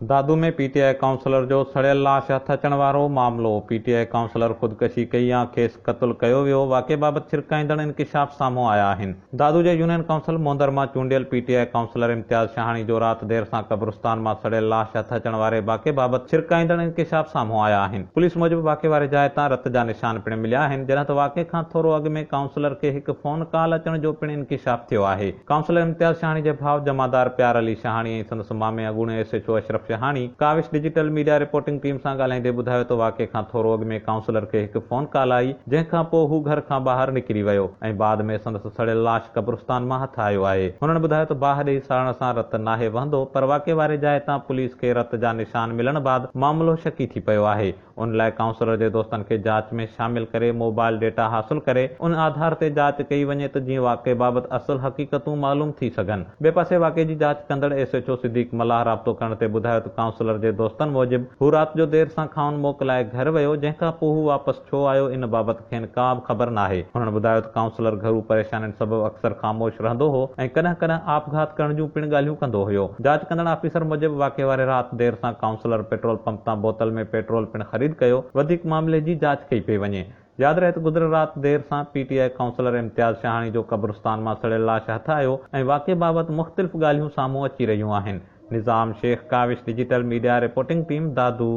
दादू में PTI counsellor जो सड़ियल लाश हथ अचण वारो मामलो। पीटीआई काउंसलर ख़ुदकशी कई या खेसि क़त्ल कयो वियो। वाक़े बाबति ڇरڪائيندڙ इंकशाफ साम्हूं आया आहिनि। दादू जे यूनियन काउंसिल मोहंदरमा चूंडियल पीटीआई काउंसलर इम्तियाज़ शाहाणी जो राति देर सां कब्रिस्तान मां सड़ियल लाश हथ अचण वारे वाक़े बाबति ڇरڪائيندڙ इंकशाफ साम्हूं आया आहिनि। पुलिस मूजिबि वाक़े वारे जाइ तां रत जा निशान पिण मिलिया आहिनि, जॾहिं त वाक़े खां थोरो अॻु में काउंसलर खे हिकु फोन कॉल अचण जो पिण इंकशाफ थियो आहे। काउंसलर इम्तियाज़ शाहाणी जे भाउ जमादार प्यार अली शाहाणी ऐं संदसि मामे अॻूणे SHO Ashraf Shahani Kawish digital media reporting team सां ॻाल्हाईंदे ॿुधायो त वाक़े खां थोरो अॻु में काउंसलर खे हिकु फोन कॉल आई, जंहिंखां पोइ हू घर खां ॿाहिरि निकिरी वियो ऐं बाद में संदसि सड़ियल लाश कब्रिस्तान मां हथ आयो आहे। हुननि ॿुधायो त बाहि ॾेई साड़ण सां रत नाहे वहंदो, पर वाक़े वारे जाइ तां पुलिस खे रत जा निशान मिलण बाद मामलो शकी थी पियो आहे। उन लाइ काउंसलर जे दोस्तनि खे जांच में शामिल करे मोबाइल डेटा हासिल करे उन आधार ते जांच कई वञे त जीअं वाक़े बाबति असुल हक़ीक़तूं मालूम थी सघनि। ॿिए पासे वाक़े जी जांच कंदड़ SHO सिद्दीक़ मल्हार राब्तो करण ते ॿुधायो त काउंसलर जे दोस्तनि मूजिबि हू राति जो देर सां खाउन मोकिलाए घर वियो, जंहिंखां पोइ हू वापसि छो आयो इन बाबति खेनि का बि ख़बर नाहे। हुननि ॿुधायो त काउंसलर घरू परेशानियुनि सबबि अक्सर ख़ामोश रहंदो हो ऐं कॾहिं कॾहिं आपघात करण जूं पिण ॻाल्हियूं कंदो हुयो। जांच कंदड़ ऑफिसर मूजिबि वाक़े वारे राति देर सां काउंसलर पेट्रोल पंप तां बोतल में पेट्रोल पिण ख़रीद कयो। वधीक मामले जी जांच कई पई वञे। यादि रहे त गुज़िरियल राति देर सां पीटीआई काउंसलर इम्तियाज़ शाहाणी जो कब्रिस्तान मां सड़ियल लाश हथ आयो ऐं वाक़े बाबति मुख़्तलिफ़ ॻाल्हियूं साम्हूं अची रहियूं आहिनि। Nizam Shaikh, Kawish digital media reporting team, दादू।